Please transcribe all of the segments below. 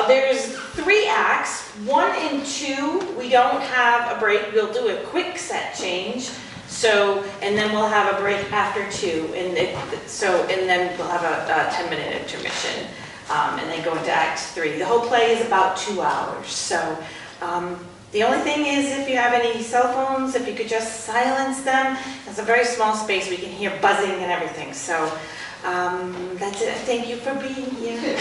There's 3 acts. 1 and 2, we don't have a break. We'll do a quick set change. So, and then we'll have a break after 2, and then we'll have a 10-minute intermission, and then go into Act 3. The whole play is about 2 hours. So, the only thing is, if you have any cell phones, if you could just silence them. It's a very small space. We can hear buzzing and everything. So, that's it. Thank you for being here.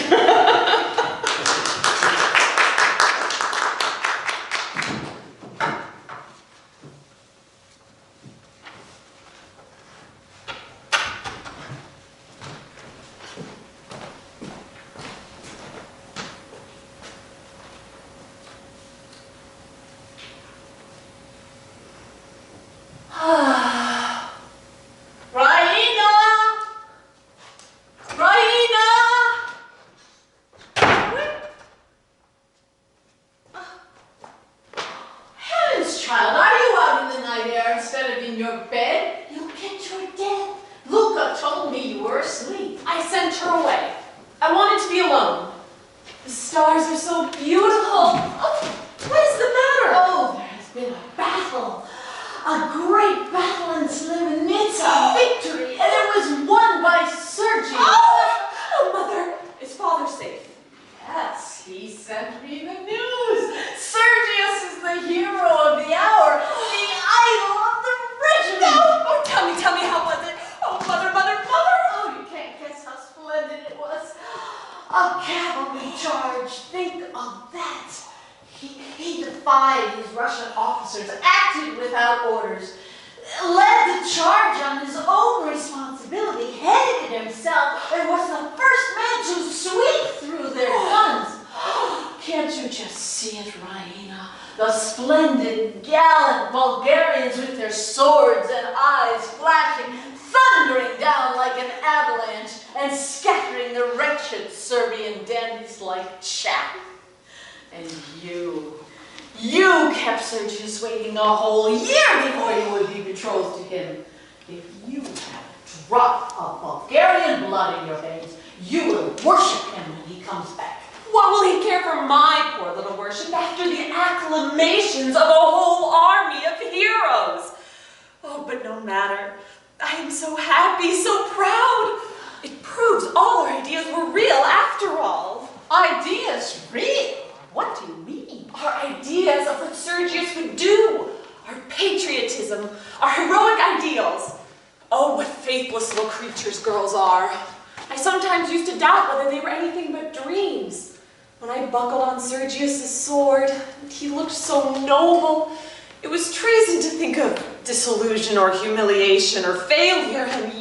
Or humiliation or failure, and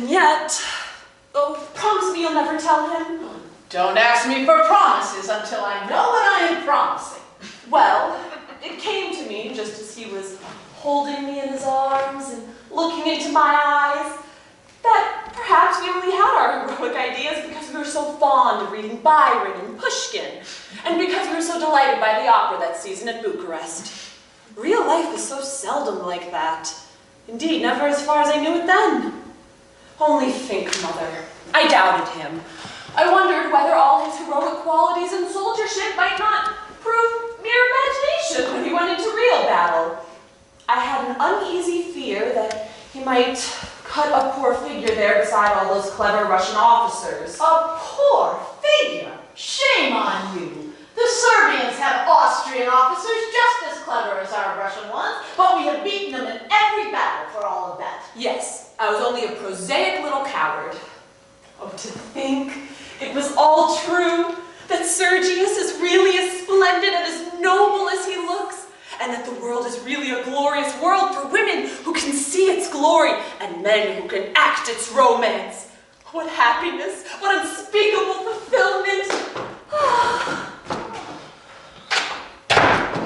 yet, oh, promise me you'll never tell him. Don't ask me for promises until I know what I am promising. Well, it came to me just as he was holding me in his arms and looking into my eyes that perhaps we only had our heroic ideas because we were so fond of reading Byron and Pushkin, and because we were so delighted by the opera that season at Bucharest. Real life is so seldom like that. Indeed, never as far as I knew it then. Only think, Mother, I doubted him. I wondered whether all his heroic qualities and soldiership might not prove mere imagination when he went into real battle. I had an uneasy fear that he might cut a poor figure there beside all those clever Russian officers. A poor figure? Shame on you. The Serbians have Austrian officers just as clever as our Russian ones, but we have beaten them in every battle for all of that. Yes, I was only a prosaic little coward. Oh, to think it was all true, that Sergius is really as splendid and as noble as he looks, and that the world is really a glorious world for women who can see its glory and men who can act its romance. What happiness, what unspeakable fulfillment.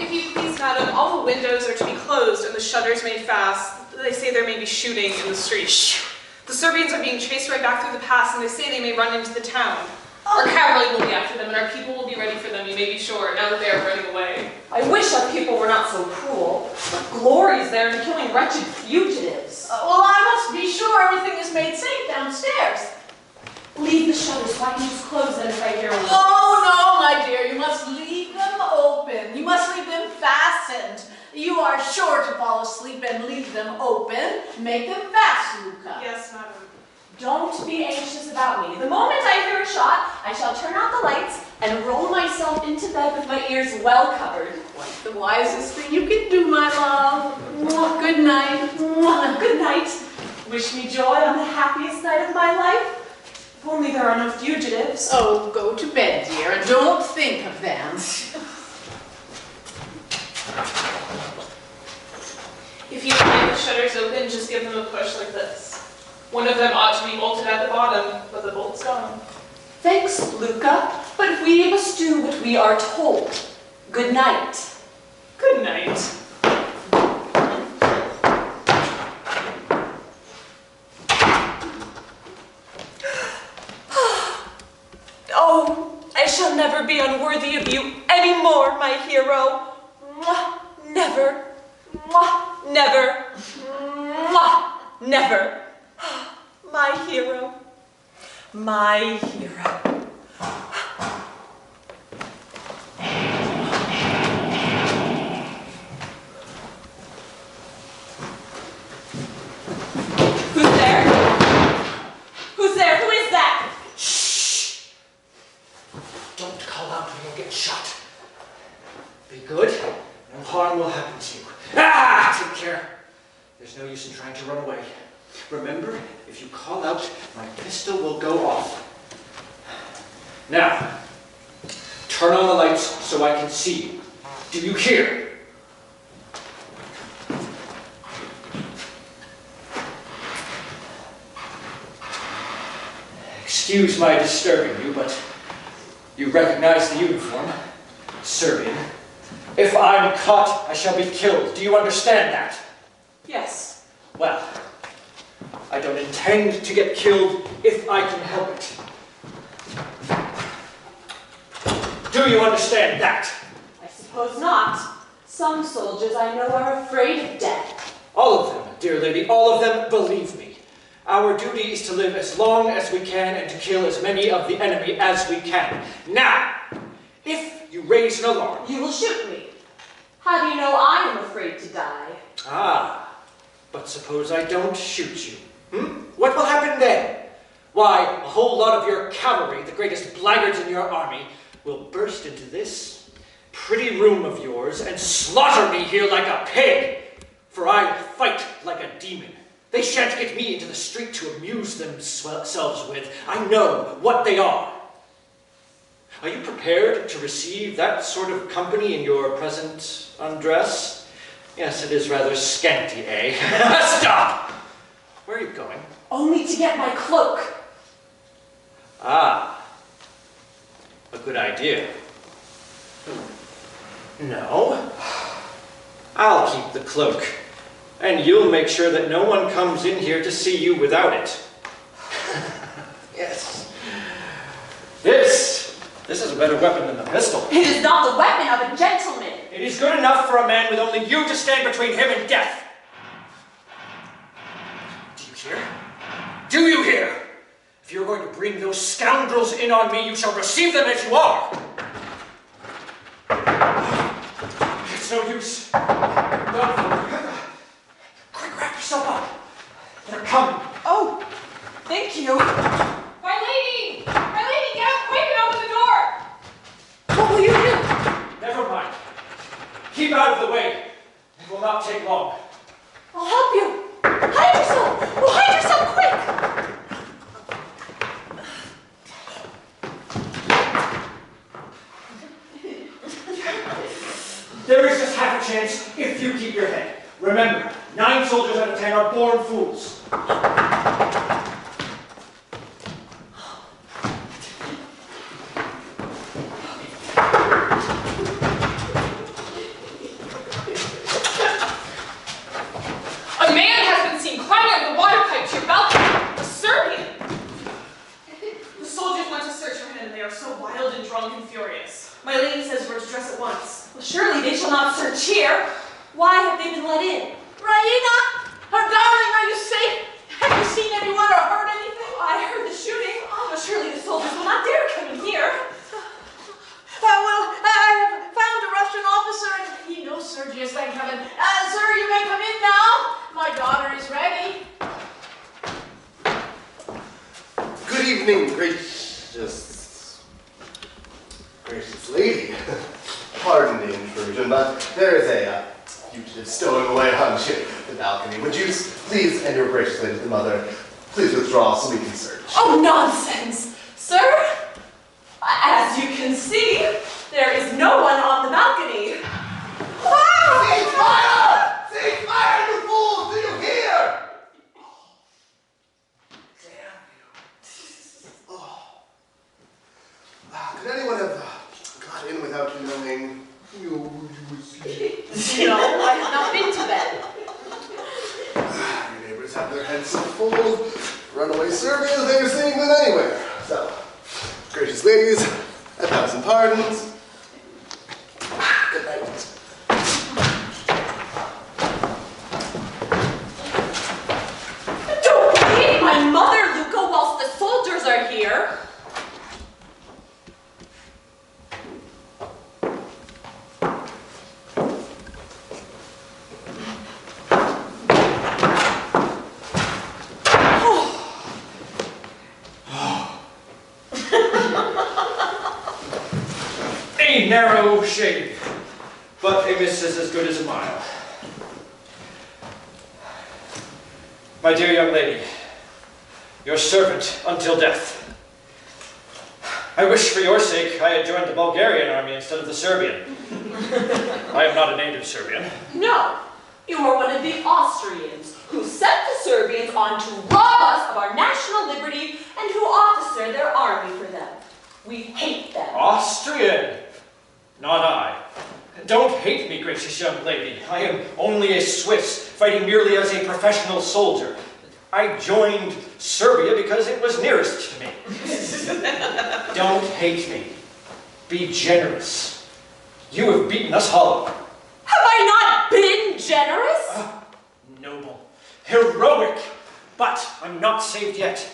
If you please, madam, all the windows are to be closed and the shutters made fast. They say there may be shooting in the street. Shh. The Serbians are being chased right back through the pass, and they say they may run into the town. Our cavalry will be after them, and our people will be ready for them, you may be sure, now that they are running away. I wish our people were not so cruel. What glory is there in killing wretched fugitives? Well, I must be sure everything is made safe downstairs. leave the shutters so I can just close them if I hear a noise. Oh, no, my dear, you must leave them open. You must leave them fastened. You are sure to fall asleep and leave them open. Make them fast, Luca. Yes, madam. Don't be anxious about me. The moment I hear a shot, I shall turn out the lights and roll myself into bed with my ears well covered. Quite the wisest thing you can do, my love. Mwah, good night. Mwah, good night. Wish me joy on the happiest night of my life. If only there are no fugitives. Oh, go to bed, dear, and don't think of them. If you find the shutters open, just give them a push like this. One of them ought to be bolted at the bottom, but the bolt's gone. Thanks, Luca, but we must do what we are told. Good night. Good night. Oh, I shall never be unworthy of you anymore, my hero. Mwah, never. Mwah, never. Mwah, never. My hero. My hero. Who's there? Who's there? Who is that? Shh! Don't call out or you'll get shot. Be good, no harm will happen to you. Ah! Take care. There's no use in trying to run away. Remember, if you call out, my pistol will go off. Now, turn on the lights so I can see you. Do you hear? Excuse my disturbing you, but you recognize the uniform. Serbian. If I'm caught, I shall be killed. Do you understand that? Yes. Well, I don't intend to get killed if I can help it. Do you understand that? I suppose not. Some soldiers I know are afraid of death. All of them, dear lady, all of them, believe me. Our duty is to live as long as we can and to kill as many of the enemy as we can. Now, if you raise an alarm... You will shoot me. How do you know I am afraid to die? Ah, but suppose I don't shoot you. What will happen then? Why, a whole lot of your cavalry, the greatest blackguards in your army, will burst into this pretty room of yours and slaughter me here like a pig, for I fight like a demon. They shan't get me into the street to amuse themselves with. I know what they are. Are you prepared to receive that sort of company in your present undress? Yes, it is rather scanty, eh? Stop! Where are you going? Only to get my cloak. Ah, a good idea. No, I'll keep the cloak, and you'll make sure that no one comes in here to see you without it. Yes. This is a better weapon than the pistol. It is not the weapon of a gentleman. It is good enough for a man with only you to stand between him and death. Do you hear? Do you hear? If you're going to bring those scoundrels in on me, you shall receive them as you are. It's no use. Quick, wrap yourself up. They're coming. Oh, thank you. My lady! My lady, get up quick and open the door! What will you do? Never mind. Keep out of the way. It will not take long. I'll help you. Hide yourself. Oh, hide yourself quick. There is just half a chance if you keep your head. Remember, 9 soldiers out of 10 are born fools. A man has been seen climbing up the water pipe to your balcony. A Serbian. The soldiers went to search for him, and they are so wild and drunk and furious. My lady says we're to dress at once. Well, surely they shall not search here. Why have they been let in? Raina, her darling, are you safe? Have you seen anyone or heard anything? I heard the shooting. Oh, soldiers will not dare come in here. Well, I have found a Russian officer, and he knows Sergius, thank heaven. Sir, you may come in now. My daughter is ready. Good evening, gracious lady. Pardon the intrusion, but there is a fugitive stowing away on the balcony. Would you please, and your gracious lady, the mother, please withdraw so we can search? Oh, nonsense! Sir, as you can see, there is no one on the balcony. Cease fire! Cease fire, you fools! Do you hear? Damn you. Oh. Could anyone have got in without you knowing? You were asleep. No, I have not been to bed. Your neighbors have their heads so full of runaway Serbians, they are seeing them anywhere. So, gracious ladies, 1,000 pardons. Good night. Don't hate my mother, Luca, whilst the soldiers are here. A narrow shave, but a miss is as good as a mile. My dear young lady, your servant until death. I wish for your sake I had joined the Bulgarian army instead of the Serbian. I am not a native Serbian. No, you are one of the Austrians who sent the Serbians on to rob us of our national liberty and who officer their army for them. We hate them. Austrian, not I. Don't hate me, gracious young lady. I am only a Swiss, fighting merely as a professional soldier. I joined Serbia because it was nearest to me. Don't hate me. Be generous. You have beaten us hollow. Have I not been generous? Noble, heroic, but I'm not saved yet.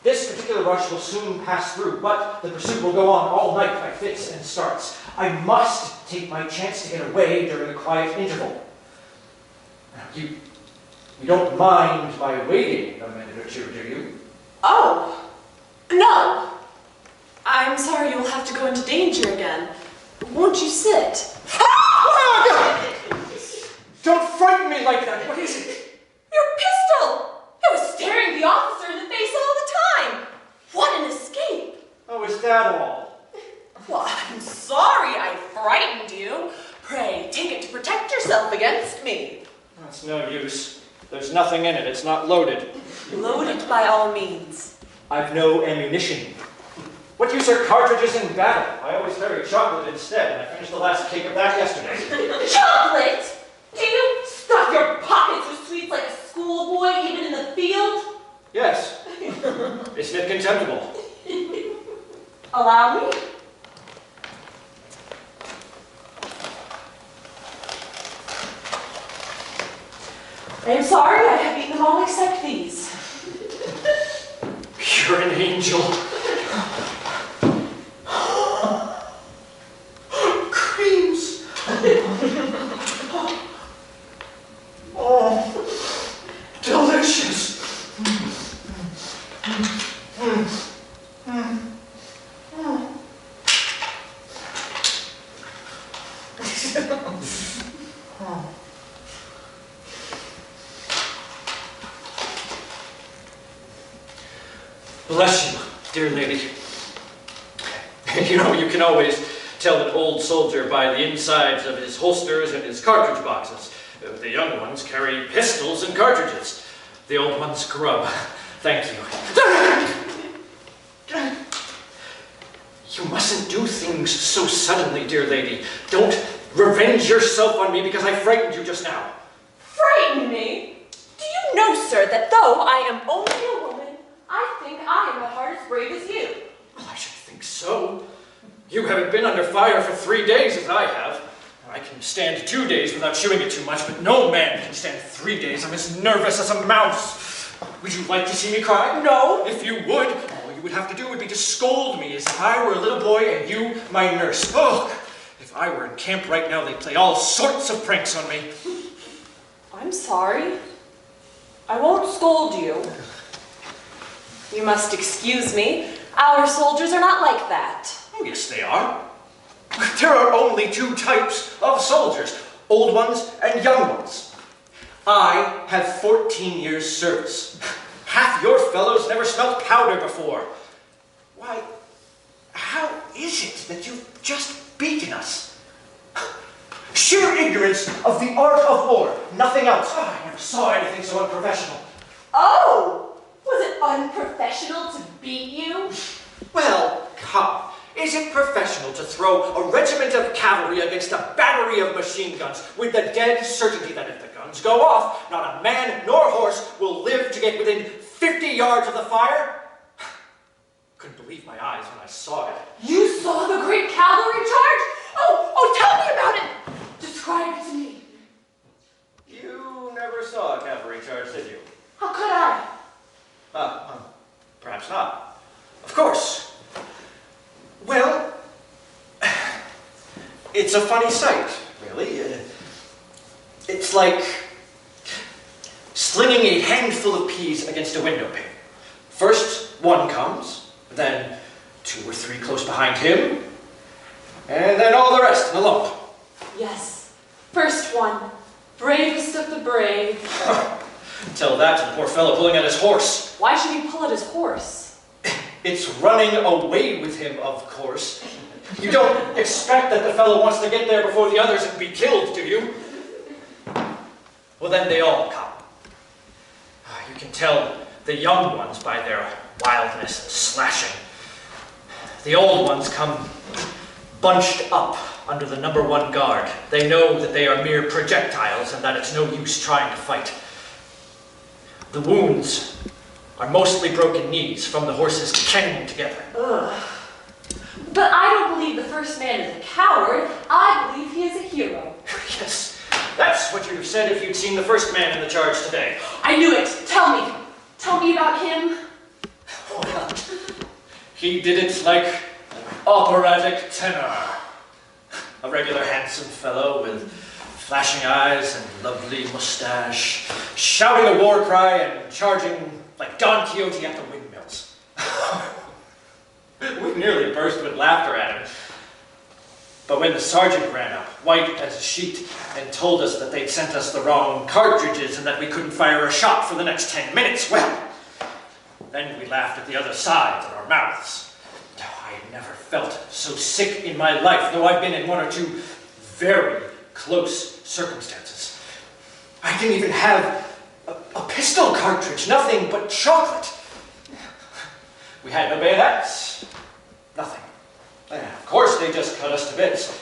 This particular rush will soon pass through, but the pursuit will go on all night by fits and starts. I must take my chance to get away during a quiet interval. You don't mind my waiting a minute or two, do you? Oh, no. I'm sorry you will have to go into danger again. Won't you sit? Don't frighten me like that. What is it? Your pistol! It was staring the officer in the face all the time. What an escape! Oh, is that all? Well, I'm sorry I frightened you. Pray, take it to protect yourself against me. That's no use. There's nothing in it. It's not loaded. Load it by all means. I've no ammunition. What use are cartridges in battle? I always carry chocolate instead, and I finished the last cake of that yesterday. Chocolate? Do you stuff your pockets with sweets like a schoolboy, even in the field? Yes. Isn't it contemptible? Allow me? I am sorry, I have eaten them all except these. You're an angel. Creams. Oh, delicious. Bless you, dear lady. You know, you can always tell an old soldier by the insides of his holsters and his cartridge boxes. The young ones carry pistols and cartridges. The old ones grub. Thank you. You mustn't do things so suddenly, dear lady. Don't revenge yourself on me because I frightened you just now. Frighten me? Do you know, sir, that though I am only a woman, I think I am at heart as brave as you. Well, I should think so. You haven't been under fire for 3 days as I have. I can stand 2 days without chewing it too much, but no man can stand 3 days. I'm as nervous as a mouse. Would you like to see me cry? No. If you would, all you would have to do would be to scold me as if I were a little boy and you my nurse. Oh, if I were in camp right now, they'd play all sorts of pranks on me. I'm sorry. I won't scold you. You must excuse me. Our soldiers are not like that. Oh, yes, they are. There are only two types of soldiers, old ones and young ones. I have 14 years' service. Half your fellows never smelt powder before. Why, how is it that you've just beaten us? Sheer ignorance of the art of war, nothing else. Oh, I never saw anything so unprofessional. Oh, was it unprofessional to beat you? Well, come. Is it professional to throw a regiment of cavalry against a battery of machine guns with the dead certainty that if the guns go off, not a man nor horse will live to get within 50 yards of the fire? Couldn't believe my eyes when I saw it. You saw the great cavalry charge? Oh, tell me about it. Describe it to me. You never saw a cavalry charge, did you? How could I? Perhaps not. Of course. Well, it's a funny sight, really. It's like slinging a handful of peas against a window pane. First one comes, then 2 or 3 close behind him, and then all the rest in a lump. Yes. First one. Bravest of the brave. Tell that to the poor fellow pulling at his horse. Why should he pull at his horse? It's running away with him, of course. You don't expect that the fellow wants to get there before the others and be killed, do you? Well, then they all come. You can tell the young ones by their wildness and slashing. The old ones come bunched up under the number 1 guard. They know that they are mere projectiles and that it's no use trying to fight. The wounds are mostly broken knees from the horses clanging together. Ugh. But I don't believe the first man is a coward. I believe he is a hero. Yes, that's what you'd have said if you'd seen the first man in the charge today. I knew it. Tell me. Tell me about him. Well, he did it like an operatic tenor. A regular handsome fellow with flashing eyes and lovely mustache, shouting a war cry and charging like Don Quixote at the windmills. We nearly burst with laughter at him. But when the sergeant ran up, white as a sheet, and told us that they'd sent us the wrong cartridges and that we couldn't fire a shot for the next 10 minutes, well, then we laughed at the other sides of our mouths. I had never felt so sick in my life, though I've been in 1 or 2 very close circumstances. I didn't even have a pistol cartridge, nothing but chocolate. We had no bayonets, nothing. Of course, they just cut us to bits.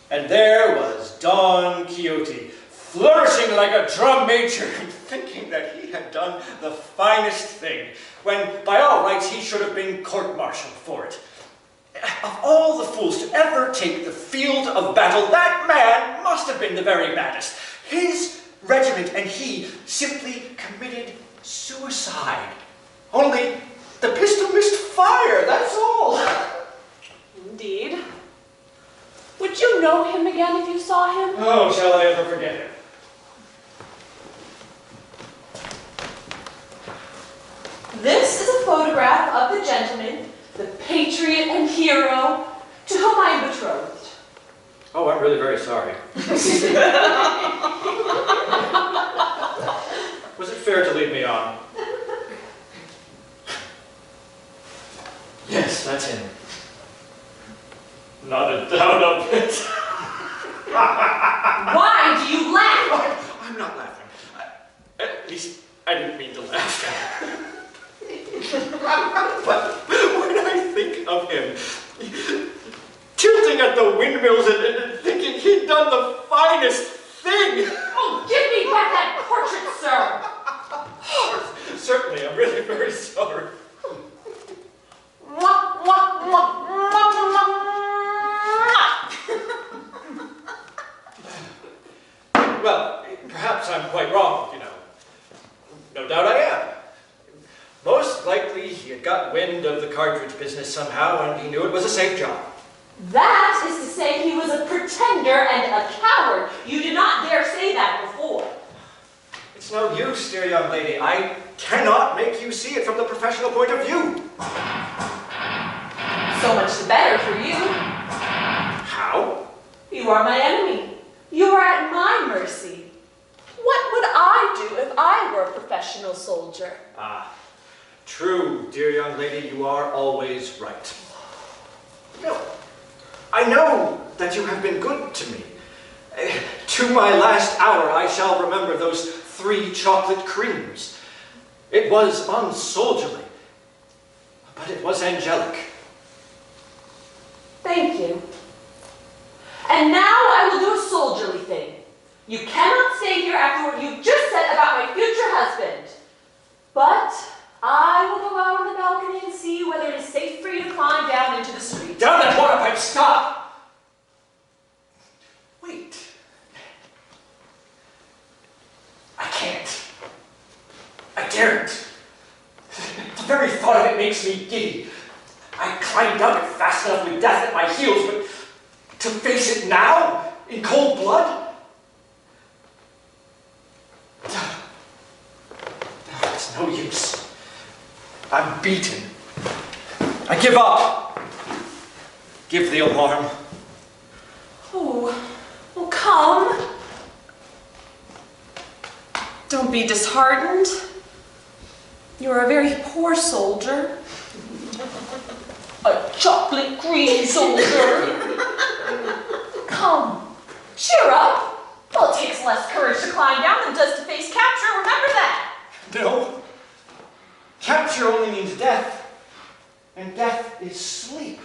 And there was Don Quixote, flourishing like a drum major, thinking that he had done the finest thing, when by all rights he should have been court-martialed for it. Of all the fools to ever take the field of battle, that man must have been the very maddest. His regiment and he simply committed suicide. Only the pistol missed fire, that's all. Indeed. Would you know him again if you saw him? Oh, shall I ever forget him? This is a photograph of the gentleman, the patriot and hero, to whom I am betrothed. Oh, I'm really very sorry. Was it fair to lead me on? Yes, that's him. Not a doubt of it. Why do you laugh? I'm not laughing. At least, I didn't mean to laugh. But when I think of him, tilting at the windmills and thinking he'd done the finest thing. Oh, give me back that portrait, sir. Certainly, I'm really very sorry. Well, perhaps I'm quite wrong, you know. No doubt I am. Most likely he had got wind of the card knew it was a safe job. That is to say he was a pretender and a coward. You did not dare say that before. It's no use, dear young lady. I cannot make you see it from the professional point of view. So much the better for you. How? You are my enemy. You are at my mercy. What would I do if I were a professional soldier? Ah, true, dear young lady, you are always right. No, I know that you have been good to me. To my last hour, I shall remember those 3 chocolate creams. It was unsoldierly, but it was angelic. Thank you. And now I will do a soldierly thing. You cannot stay here after what you just said about my future husband. But I will go out on the balcony and see whether it is safe for you to climb down into the street. Down that water pipe, stop! Wait. I can't. I daren't. The very thought of it makes me giddy. I climbed up it fast enough with death at my heels, but to face it now, in cold blood? It's no use. I'm beaten. I give up. Give the alarm. Oh, well, come. Don't be disheartened. You are a very poor soldier. A chocolate cream soldier. Come, cheer up. Well, it takes less courage to climb down than it does to face capture. Remember that. No. Capture only means death. And death is sleep.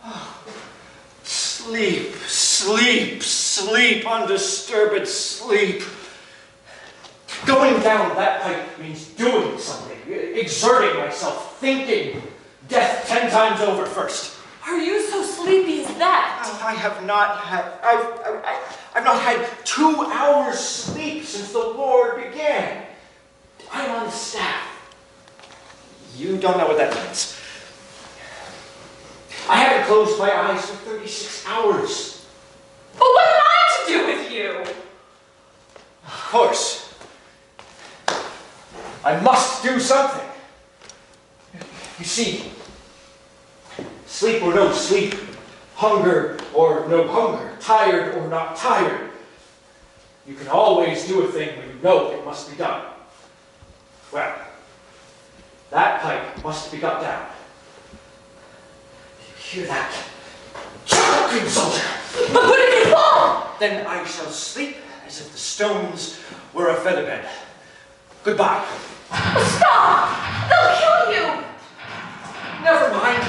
Oh. Sleep, sleep, sleep, undisturbed sleep. Going down that pipe means doing something, exerting myself, thinking. Death 10 times over first. Are you so sleepy as that? I have not had, I've not had 2 hours sleep since the war began. I'm on the staff. You don't know what that means. I haven't closed my eyes for 36 hours. But what am I to do with you? Of course. I must do something. You see, sleep or no sleep, hunger or no hunger, tired or not tired, you can always do a thing when you know it must be done. Well, that pipe must be got down. You hear that? Chocolate cream soldier! But what if you fall? Then I shall sleep as if the stones were a featherbed. Goodbye. Stop! They'll kill you! Never mind.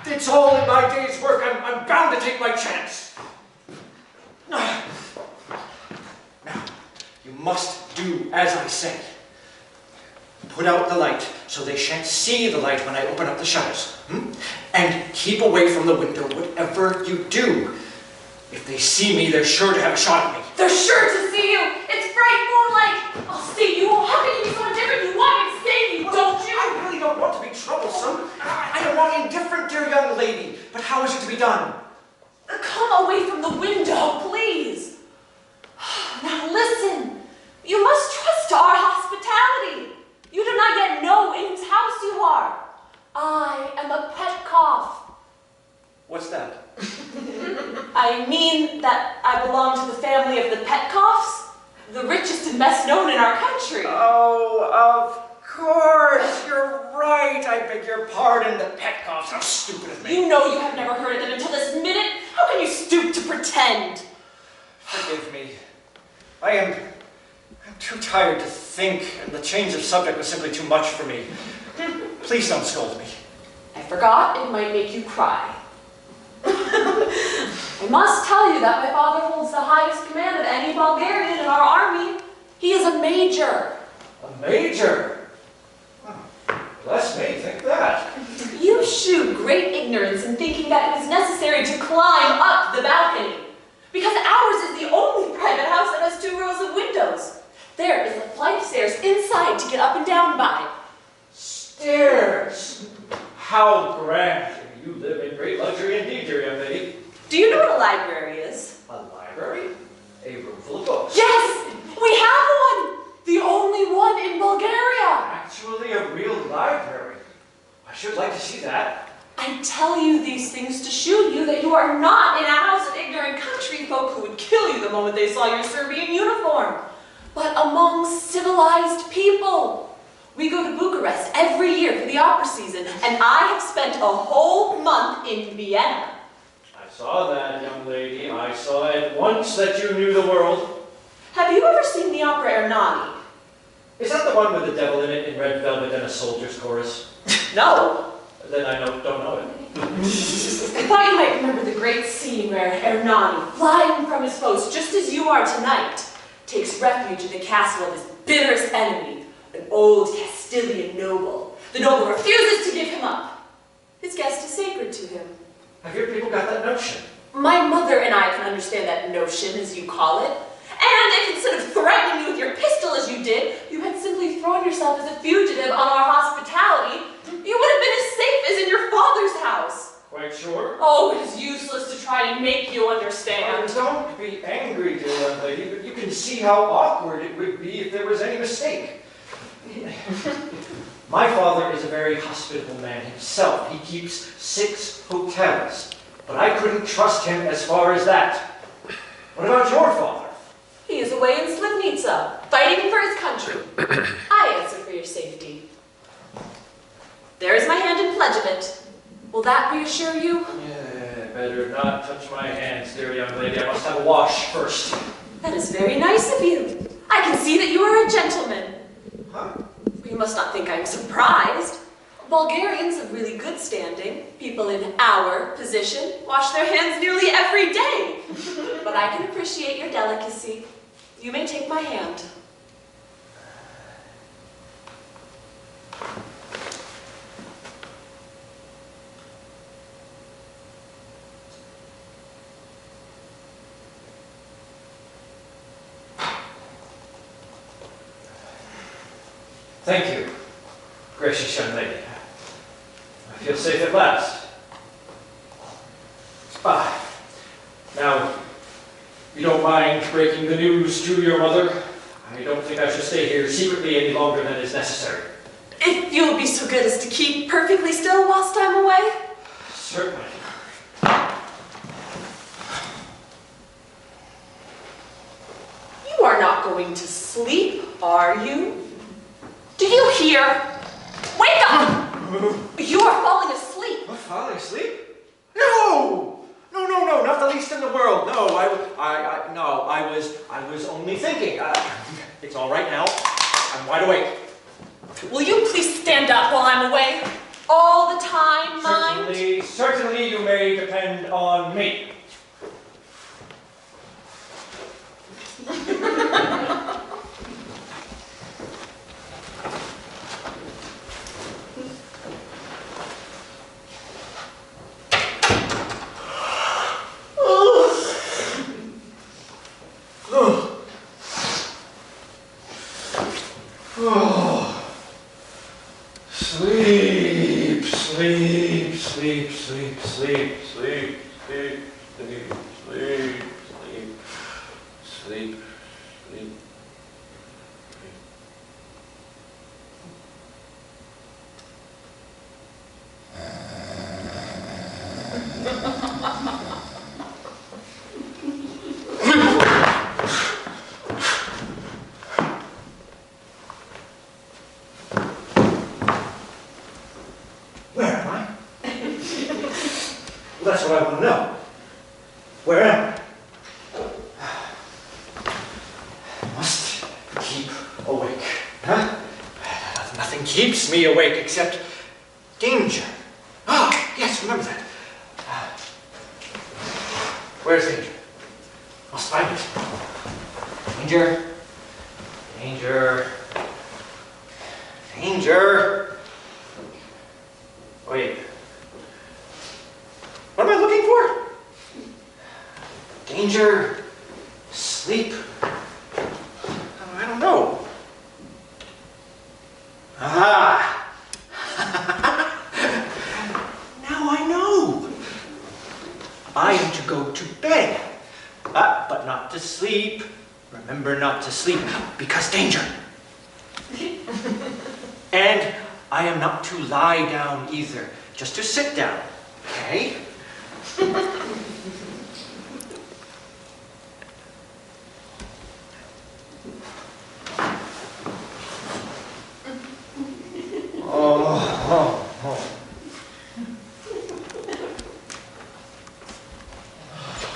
It's all in my day's work. I'm bound to take my chance. Now, you must do as I say. Put out the light so they shan't see the light when I open up the shutters. And keep away from the window, whatever you do. If they see me, they're sure to have a shot at me. They're sure to see you! It's frightful, like, I'll stay you. How can you be so indifferent? You want me to stay you, don't you? I really don't want to be troublesome. I am not indifferent, dear young lady. But how is it to be done? Come away from the window, please. Now listen. You must trust our hospitality. You do not yet know in whose house you are. I am a pet cough. What's that? I mean that I belong to the family of the Petkoffs, the richest and best known in our country. Oh, of course. You're right. I beg your pardon. The Petkoffs. How stupid of me. You know you have never heard of them until this minute. How can you stoop to pretend? Forgive me. I'm too tired to think, and the change of subject was simply too much for me. Please don't scold me. I forgot it might make you cry. I must tell you that my father holds the highest command of any Bulgarian in our army. He is a major. A major? Oh, bless me, think that. You shew great ignorance in thinking that it is necessary to climb up the balcony. Because ours is the only private house that has 2 rows of windows. There is a flight of stairs inside to get up and down by. Stairs! How grand of You live in great luxury indeed, dear young lady. Do you know what a library is? A library? A room full of books. Yes! We have one! The only one in Bulgaria! Actually, a real library. I should like to see that. I tell you these things to show you that you are not in a house of ignorant country folk who would kill you the moment they saw your Serbian uniform, but among civilized people. We go to Bucharest every year for the opera season, and I have spent a whole month in Vienna. I saw that, young lady. I saw at once that you knew the world. Have you ever seen the opera Ernani? Is that the one with the devil in it in red velvet and a soldier's chorus? No. Then I don't know it. I thought you might remember the great scene where Ernani, flying from his foes just as you are tonight, takes refuge in the castle of his bitterest enemy, an old Castilian noble. The noble refuses to give him up. His guest is sacred to him. Have your people got that notion? My mother and I can understand that notion, as you call it. And if instead of threatening you with your pistol as you did, you had simply thrown yourself as a fugitive on our hospitality, you would have been as safe as in your father's house. Quite sure. Oh, it is useless to try and make you understand. Don't be angry, dear young lady, but you can see how awkward it would be if there was any mistake. My father is a very hospitable man himself. He keeps 6 hotels, but I couldn't trust him as far as that. What about your father? He is away in Slivnica, fighting for his country. I answer for your safety. There is my hand in pledge of it. Will that reassure you? Yeah, better not touch my hands, dear young lady. I must have a wash first. That is very nice of you. I can see that you are a gentleman. Huh? You must not think I'm surprised. Bulgarians of really good standing, people in our position, wash their hands nearly every day. But I can appreciate your delicacy. You may take my hand. Thank you, gracious young lady. I feel safe at last. Now, you don't mind breaking the news to your mother? I don't think I should stay here secretly any longer than is necessary. If you'll be so good as to keep perfectly still whilst I'm away. Certainly. You are not going to sleep, are you? Do you hear? Wake up! You are falling asleep. What, falling asleep? No! No, not the least in the world. No, I was only thinking. It's all right now. I'm wide awake. Will you please stand up while I'm away? All the time, mind? Certainly you may depend on me. Sleep, sleep, sleep, sleep, sleep, sleep, sleep, sleep, sleep, sleep, sleep, sleep. Where am I? Well, that's what I want to know. Where am I? Must keep awake. Huh? Nothing keeps me awake except danger. Ah, yes, remember that. Where's danger? Must find it. Danger. Danger. Danger. Wait. What am I looking for? Danger. Sleep. I don't know. Ah! Now I know. I am to go to bed, but not to sleep. Remember not to sleep, because danger. And I am not to lie down either, just to sit down, okay?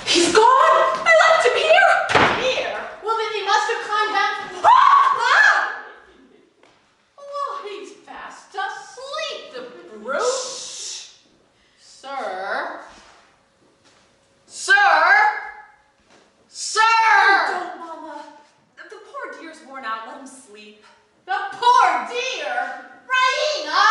He's gone! I left him here! Here? Well, then he must have climbed down. Ah! Well, he's fast asleep, the brute. Sir? Sir? Sir! Don't, Mama. The poor dear's worn out. Let him sleep. The poor dear! Raina!